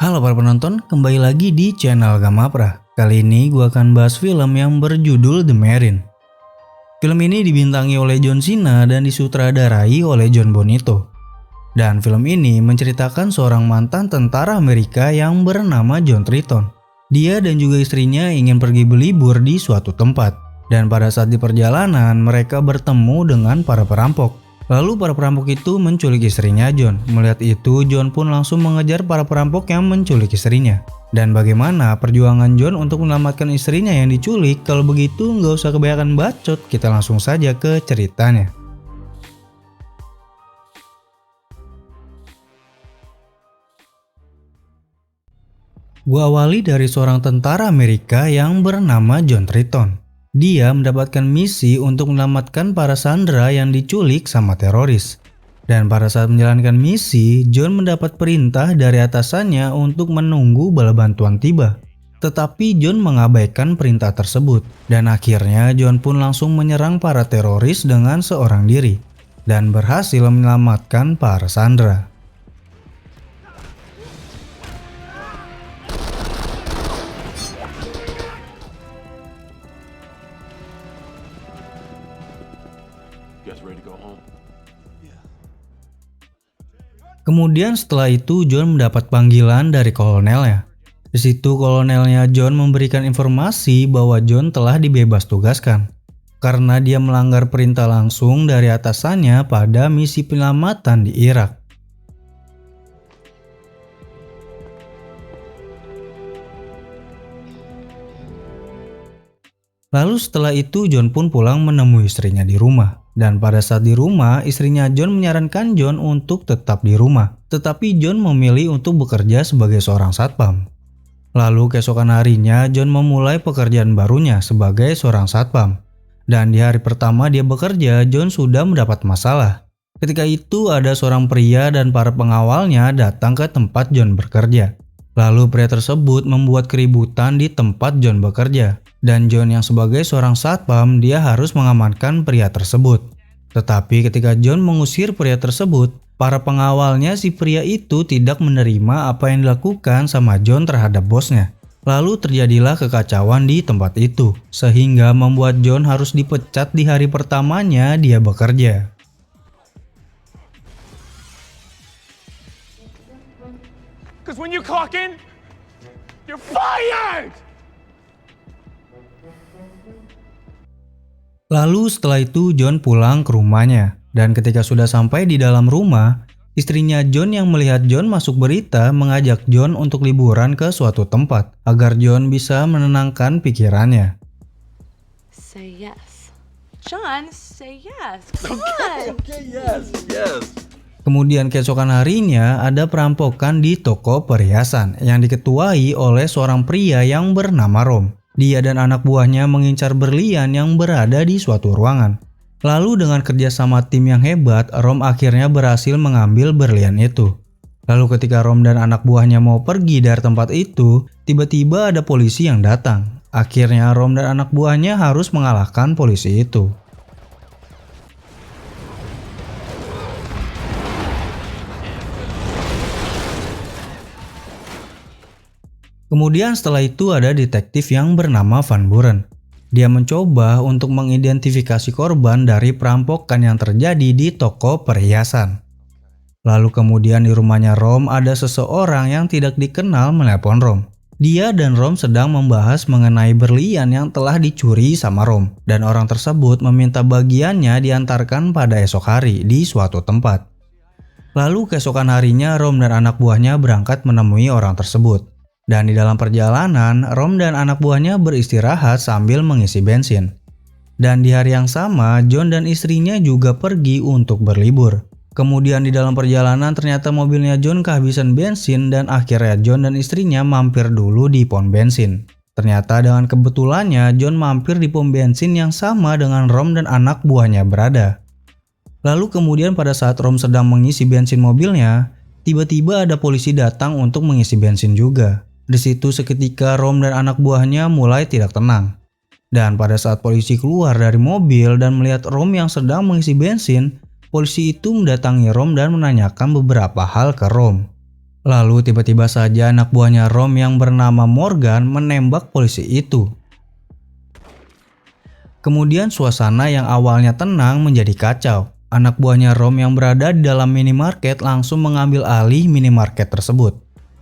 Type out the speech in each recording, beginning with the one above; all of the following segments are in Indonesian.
Halo para penonton, kembali lagi di channel Gamapra. Kali ini gue akan bahas film yang berjudul The Marine. Film ini dibintangi oleh John Cena dan disutradarai oleh John Bonito. Dan film ini menceritakan seorang mantan tentara Amerika yang bernama John Triton. Dia dan juga istrinya ingin pergi berlibur di suatu tempat. Dan pada saat di perjalanan mereka bertemu dengan para perampok. Lalu para perampok itu menculik istrinya John. Melihat itu, John pun langsung mengejar para perampok yang menculik istrinya. Dan bagaimana perjuangan John untuk menyelamatkan istrinya yang diculik? Kalau begitu nggak usah kebanyakan bacot, kita langsung saja ke ceritanya. Gua awali dari seorang tentara Amerika yang bernama John Triton. Dia mendapatkan misi untuk menyelamatkan para sandera yang diculik sama teroris. Dan pada saat menjalankan misi, John mendapat perintah dari atasannya untuk menunggu bala bantuan tiba. Tetapi John mengabaikan perintah tersebut. Dan akhirnya John pun langsung menyerang para teroris dengan seorang diri. Dan berhasil menyelamatkan para sandera. Kemudian setelah itu John mendapat panggilan dari kolonelnya. Di situ kolonelnya John memberikan informasi bahwa John telah dibebas tugaskan karena dia melanggar perintah langsung dari atasannya pada misi penyelamatan di Irak. Lalu setelah itu John pun pulang menemui istrinya di rumah. Dan pada saat di rumah, istrinya John menyarankan John untuk tetap di rumah. Tetapi John memilih untuk bekerja sebagai seorang satpam. Lalu keesokan harinya John memulai pekerjaan barunya sebagai seorang satpam. Dan di hari pertama dia bekerja, John sudah mendapat masalah. Ketika itu ada seorang pria dan para pengawalnya datang ke tempat John bekerja. Lalu pria tersebut membuat keributan di tempat John bekerja. Dan John yang sebagai seorang satpam, dia harus mengamankan pria tersebut. Tetapi ketika John mengusir pria tersebut, para pengawalnya si pria itu tidak menerima apa yang dilakukan sama John terhadap bosnya. Lalu terjadilah kekacauan di tempat itu, sehingga membuat John harus dipecat di hari pertamanya dia bekerja. Because when you clock in, you're fired! Lalu setelah itu John pulang ke rumahnya. Dan ketika sudah sampai di dalam rumah, istrinya John yang melihat John masuk berita mengajak John untuk liburan ke suatu tempat agar John bisa menenangkan pikirannya. Say yes. John, say yes. Come on. Okay, yes. Kemudian keesokan harinya ada perampokan di toko perhiasan yang diketuai oleh seorang pria yang bernama Rom. Dia dan anak buahnya mengincar berlian yang berada di suatu ruangan. Lalu dengan kerjasama tim yang hebat, Rom akhirnya berhasil mengambil berlian itu. Lalu ketika Rom dan anak buahnya mau pergi dari tempat itu, tiba-tiba ada polisi yang datang. Akhirnya Rom dan anak buahnya harus mengalahkan polisi itu. Kemudian setelah itu ada detektif yang bernama Van Buren. Dia mencoba untuk mengidentifikasi korban dari perampokan yang terjadi di toko perhiasan. Lalu kemudian di rumahnya Rom ada seseorang yang tidak dikenal menelpon Rom. Dia dan Rom sedang membahas mengenai berlian yang telah dicuri sama Rom. Dan orang tersebut meminta bagiannya diantarkan pada esok hari di suatu tempat. Lalu keesokan harinya Rom dan anak buahnya berangkat menemui orang tersebut. Dan di dalam perjalanan, Rom dan anak buahnya beristirahat sambil mengisi bensin. Dan di hari yang sama, John dan istrinya juga pergi untuk berlibur. Kemudian di dalam perjalanan ternyata mobilnya John kehabisan bensin dan akhirnya John dan istrinya mampir dulu di pom bensin. Ternyata dengan kebetulannya John mampir di pom bensin yang sama dengan Rom dan anak buahnya berada. Lalu kemudian pada saat Rom sedang mengisi bensin mobilnya, tiba-tiba ada polisi datang untuk mengisi bensin juga. Di situ seketika Rom dan anak buahnya mulai tidak tenang. Dan pada saat polisi keluar dari mobil dan melihat Rom yang sedang mengisi bensin, polisi itu mendatangi Rom dan menanyakan beberapa hal ke Rom. Lalu tiba-tiba saja anak buahnya Rom yang bernama Morgan menembak polisi itu. Kemudian suasana yang awalnya tenang menjadi kacau. Anak buahnya Rom yang berada di dalam minimarket langsung mengambil alih minimarket tersebut.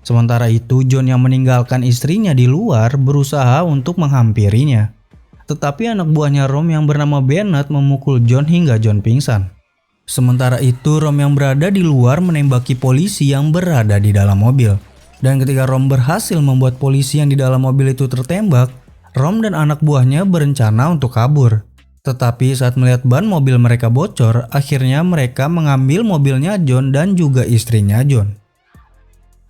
Sementara itu John yang meninggalkan istrinya di luar berusaha untuk menghampirinya. Tetapi anak buahnya Rom yang bernama Bennett memukul John hingga John pingsan. Sementara itu Rom yang berada di luar menembaki polisi yang berada di dalam mobil. Dan ketika Rom berhasil membuat polisi yang di dalam mobil itu tertembak, Rom dan anak buahnya berencana untuk kabur. Tetapi saat melihat ban mobil mereka bocor, akhirnya mereka mengambil mobilnya John dan juga istrinya John.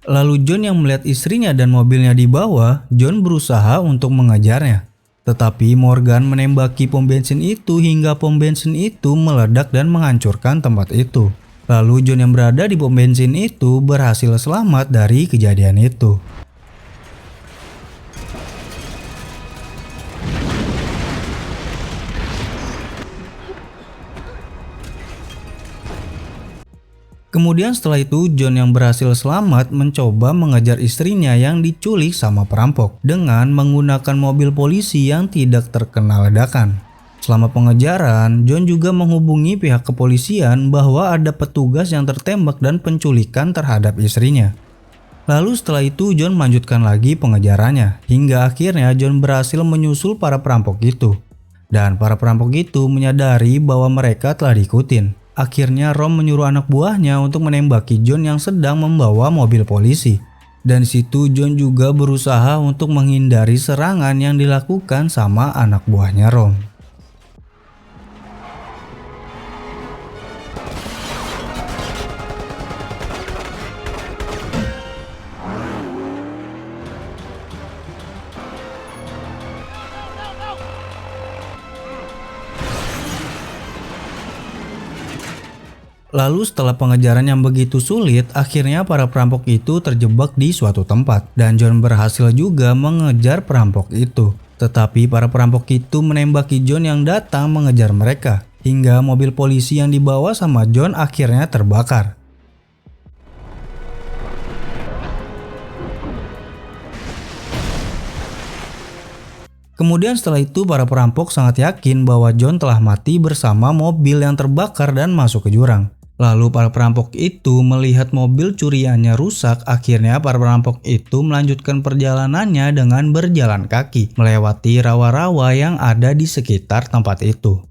Lalu John yang melihat istrinya dan mobilnya di bawah, John berusaha untuk mengejarnya. Tetapi Morgan menembaki pom bensin itu hingga pom bensin itu meledak dan menghancurkan tempat itu. Lalu John yang berada di pom bensin itu berhasil selamat dari kejadian itu. Kemudian setelah itu John yang berhasil selamat mencoba mengejar istrinya yang diculik sama perampok dengan menggunakan mobil polisi yang tidak terkena ledakan. Selama pengejaran, John juga menghubungi pihak kepolisian bahwa ada petugas yang tertembak dan penculikan terhadap istrinya. Lalu setelah itu John melanjutkan lagi pengejarannya hingga akhirnya John berhasil menyusul para perampok itu. Dan para perampok itu menyadari bahwa mereka telah diikutin. Akhirnya Rom menyuruh anak buahnya untuk menembaki John yang sedang membawa mobil polisi. Dan di situ John juga berusaha untuk menghindari serangan yang dilakukan sama anak buahnya Rom. Lalu setelah pengejaran yang begitu sulit, akhirnya para perampok itu terjebak di suatu tempat. Dan John berhasil juga mengejar perampok itu. Tetapi para perampok itu menembaki John yang datang mengejar mereka. Hingga mobil polisi yang dibawa sama John akhirnya terbakar. Kemudian setelah itu para perampok sangat yakin bahwa John telah mati bersama mobil yang terbakar dan masuk ke jurang. Lalu para perampok itu melihat mobil curiannya rusak, akhirnya para perampok itu melanjutkan perjalanannya dengan berjalan kaki melewati rawa-rawa yang ada di sekitar tempat itu.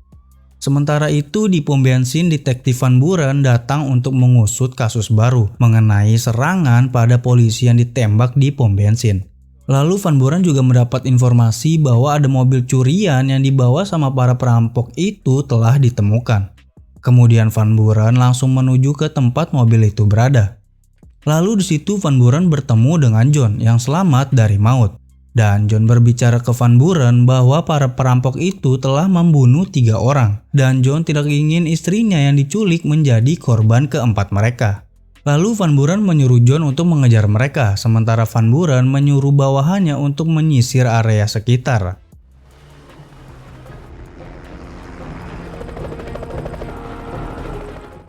Sementara itu di pom bensin Detektif Van Buren datang untuk mengusut kasus baru mengenai serangan pada polisi yang ditembak di pom bensin. Lalu Van Buren juga mendapat informasi bahwa ada mobil curian yang dibawa sama para perampok itu telah ditemukan. Kemudian Van Buren langsung menuju ke tempat mobil itu berada. Lalu di situ Van Buren bertemu dengan John yang selamat dari maut. Dan John berbicara ke Van Buren bahwa para perampok itu telah membunuh 3 orang. Dan John tidak ingin istrinya yang diculik menjadi korban keempat mereka. Lalu Van Buren menyuruh John untuk mengejar mereka, sementara Van Buren menyuruh bawahannya untuk menyisir area sekitar.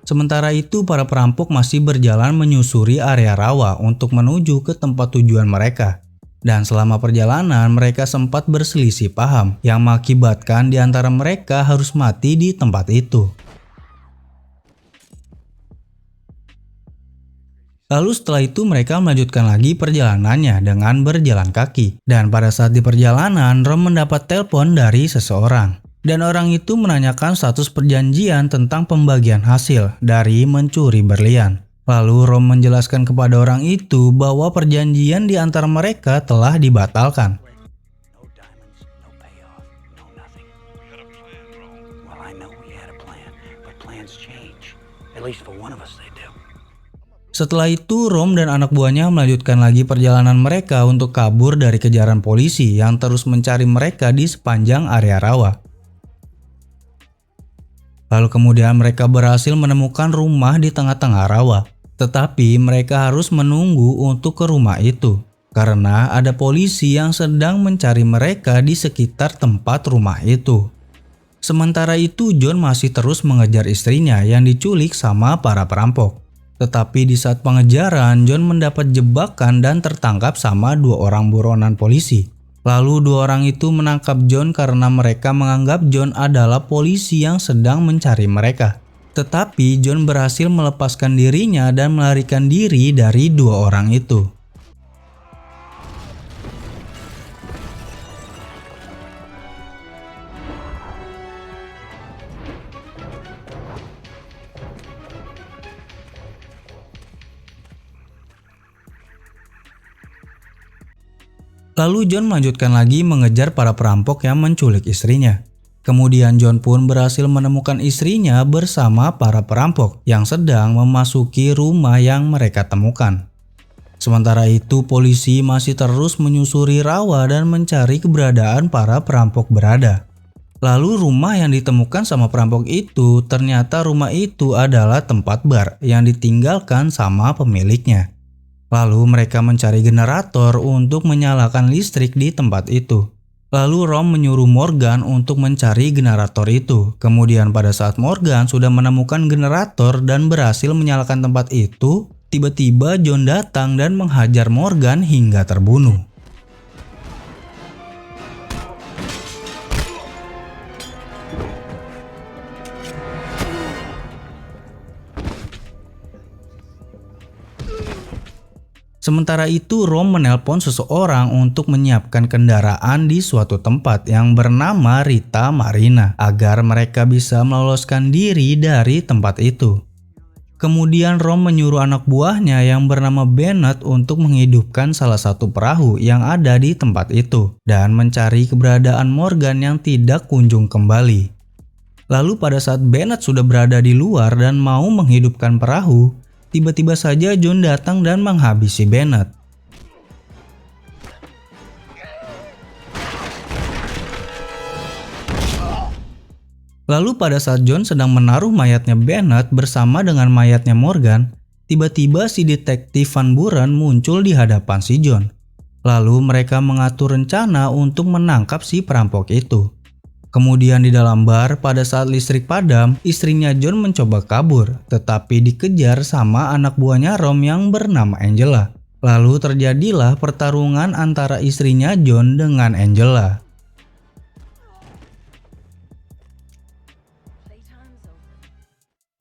Sementara itu para perampok masih berjalan menyusuri area rawa untuk menuju ke tempat tujuan mereka. Dan selama perjalanan mereka sempat berselisih paham yang mengakibatkan di antara mereka harus mati di tempat itu. Lalu setelah itu mereka melanjutkan lagi perjalanannya dengan berjalan kaki. Dan pada saat di perjalanan Rom mendapat telepon dari seseorang. Dan orang itu menanyakan status perjanjian tentang pembagian hasil dari mencuri berlian. Lalu Rom menjelaskan kepada orang itu bahwa perjanjian di antara mereka telah dibatalkan. Setelah itu Rom dan anak buahnya melanjutkan lagi perjalanan mereka untuk kabur dari kejaran polisi yang terus mencari mereka di sepanjang area rawa. Lalu kemudian mereka berhasil menemukan rumah di tengah-tengah rawa. Tetapi mereka harus menunggu untuk ke rumah itu. Karena ada polisi yang sedang mencari mereka di sekitar tempat rumah itu. Sementara itu John masih terus mengejar istrinya yang diculik sama para perampok. Tetapi di saat pengejaran, John mendapat jebakan dan tertangkap sama 2 orang buronan polisi. Lalu 2 orang itu menangkap John karena mereka menganggap John adalah polisi yang sedang mencari mereka. Tetapi John berhasil melepaskan dirinya dan melarikan diri dari 2 orang itu. Lalu John melanjutkan lagi mengejar para perampok yang menculik istrinya. Kemudian John pun berhasil menemukan istrinya bersama para perampok yang sedang memasuki rumah yang mereka temukan. Sementara itu polisi masih terus menyusuri rawa dan mencari keberadaan para perampok berada. Lalu rumah yang ditemukan sama perampok itu ternyata rumah itu adalah tempat bar yang ditinggalkan sama pemiliknya. Lalu mereka mencari generator untuk menyalakan listrik di tempat itu. Lalu Rom menyuruh Morgan untuk mencari generator itu. Kemudian pada saat Morgan sudah menemukan generator dan berhasil menyalakan tempat itu, tiba-tiba John datang dan menghajar Morgan hingga terbunuh. Sementara itu Rom menelpon seseorang untuk menyiapkan kendaraan di suatu tempat yang bernama Rita Marina agar mereka bisa meloloskan diri dari tempat itu. Kemudian Rom menyuruh anak buahnya yang bernama Bennett untuk menghidupkan salah satu perahu yang ada di tempat itu dan mencari keberadaan Morgan yang tidak kunjung kembali. Lalu pada saat Bennett sudah berada di luar dan mau menghidupkan perahu, tiba-tiba saja John datang dan menghabisi Bennett. Lalu pada saat John sedang menaruh mayatnya Bennett bersama dengan mayatnya Morgan, tiba-tiba si detektif Van Buren muncul di hadapan si John. Lalu mereka mengatur rencana untuk menangkap si perampok itu. Kemudian di dalam bar, pada saat listrik padam, istrinya John mencoba kabur, tetapi dikejar sama anak buahnya Rom yang bernama Angela. Lalu terjadilah pertarungan antara istrinya John dengan Angela.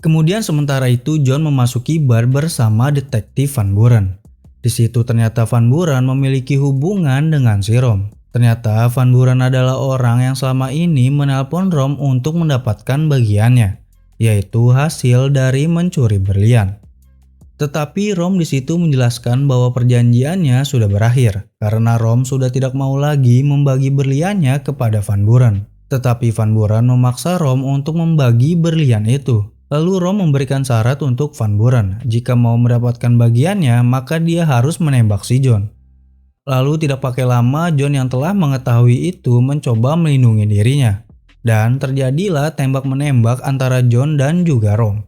Kemudian sementara itu John memasuki bar bersama detektif Van Buren. Di situ ternyata Van Buren memiliki hubungan dengan si Rom. Ternyata Van Buren adalah orang yang selama ini menelpon Rom untuk mendapatkan bagiannya, yaitu hasil dari mencuri berlian. Tetapi Rom di situ menjelaskan bahwa perjanjiannya sudah berakhir karena Rom sudah tidak mau lagi membagi berliannya kepada Van Buren. Tetapi Van Buren memaksa Rom untuk membagi berlian itu. Lalu Rom memberikan syarat untuk Van Buren, jika mau mendapatkan bagiannya maka dia harus menembak si John. Lalu tidak pakai lama John yang telah mengetahui itu mencoba melindungi dirinya. Dan terjadilah tembak-menembak antara John dan juga Rom.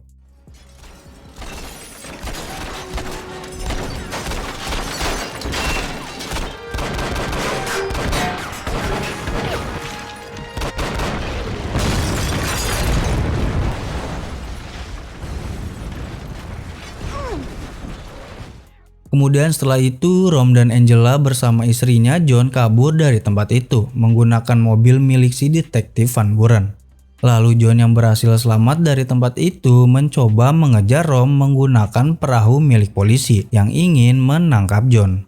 Kemudian setelah itu Rom dan Angela bersama istrinya John kabur dari tempat itu menggunakan mobil milik si detektif Van Buren. Lalu John yang berhasil selamat dari tempat itu mencoba mengejar Rom menggunakan perahu milik polisi yang ingin menangkap John.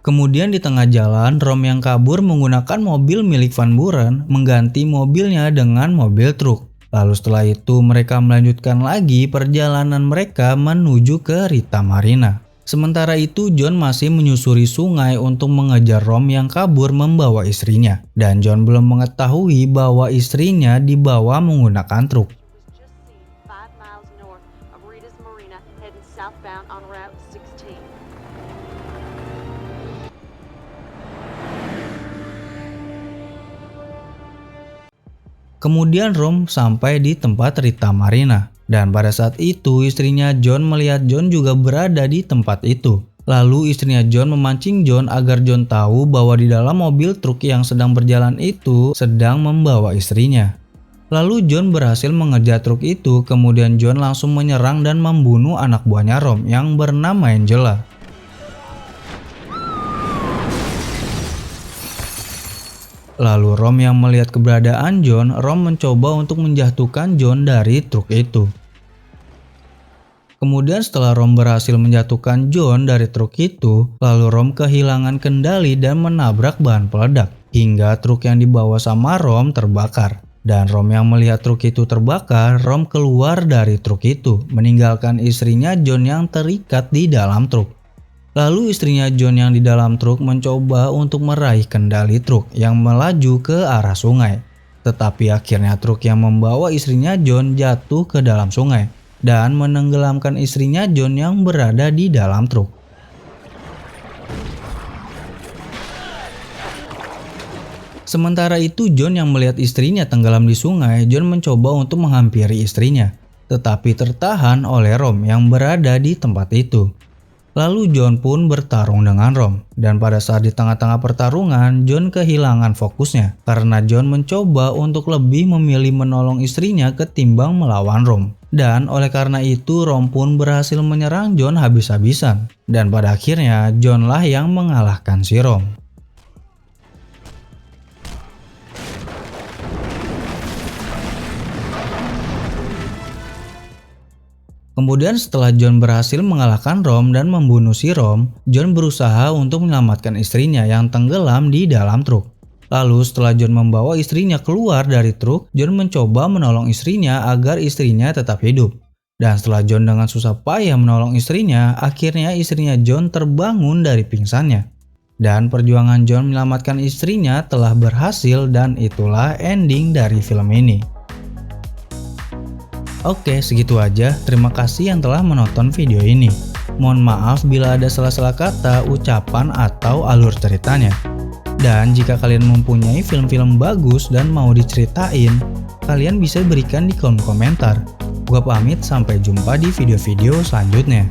Kemudian di tengah jalan Rom yang kabur menggunakan mobil milik Van Buren mengganti mobilnya dengan mobil truk. Lalu setelah itu mereka melanjutkan lagi perjalanan mereka menuju ke Rita Marina. Sementara itu John masih menyusuri sungai untuk mengejar Rom yang kabur membawa istrinya. Dan John belum mengetahui bahwa istrinya dibawa menggunakan truk. Kemudian Rom sampai di tempat Rita Marina. Dan pada saat itu istrinya John melihat John juga berada di tempat itu. Lalu istrinya John memancing John agar John tahu bahwa di dalam mobil truk yang sedang berjalan itu sedang membawa istrinya. Lalu John berhasil mengejar truk itu, kemudian John langsung menyerang dan membunuh anak buahnya Rom yang bernama Angela. Lalu Rom yang melihat keberadaan John, Rom mencoba untuk menjatuhkan John dari truk itu. Kemudian setelah Rom berhasil menjatuhkan John dari truk itu, lalu Rom kehilangan kendali dan menabrak bahan peledak, hingga truk yang dibawa sama Rom terbakar. Dan Rom yang melihat truk itu terbakar, Rom keluar dari truk itu, meninggalkan istrinya John yang terikat di dalam truk. Lalu istrinya John yang di dalam truk mencoba untuk meraih kendali truk yang melaju ke arah sungai. Tetapi akhirnya truk yang membawa istrinya John jatuh ke dalam sungai dan menenggelamkan istrinya John yang berada di dalam truk. Sementara itu John yang melihat istrinya tenggelam di sungai, John mencoba untuk menghampiri istrinya, tetapi tertahan oleh Rom yang berada di tempat itu. Lalu John pun bertarung dengan Rom, dan pada saat di tengah-tengah pertarungan, John kehilangan fokusnya karena John mencoba untuk lebih memilih menolong istrinya ketimbang melawan Rom. Dan oleh karena itu Rom pun berhasil menyerang John habis-habisan, dan pada akhirnya John lah yang mengalahkan si Rom. Kemudian setelah John berhasil mengalahkan Rom dan membunuh si Rom, John berusaha untuk menyelamatkan istrinya yang tenggelam di dalam truk. Lalu setelah John membawa istrinya keluar dari truk, John mencoba menolong istrinya agar istrinya tetap hidup. Dan setelah John dengan susah payah menolong istrinya, akhirnya istrinya John terbangun dari pingsannya. Dan perjuangan John menyelamatkan istrinya telah berhasil, dan itulah ending dari film ini. Oke, segitu aja. Terima kasih yang telah menonton video ini. Mohon maaf bila ada salah-salah kata, ucapan, atau alur ceritanya. Dan jika kalian mempunyai film-film bagus dan mau diceritain, kalian bisa berikan di kolom komentar. Gua pamit, sampai jumpa di video-video selanjutnya.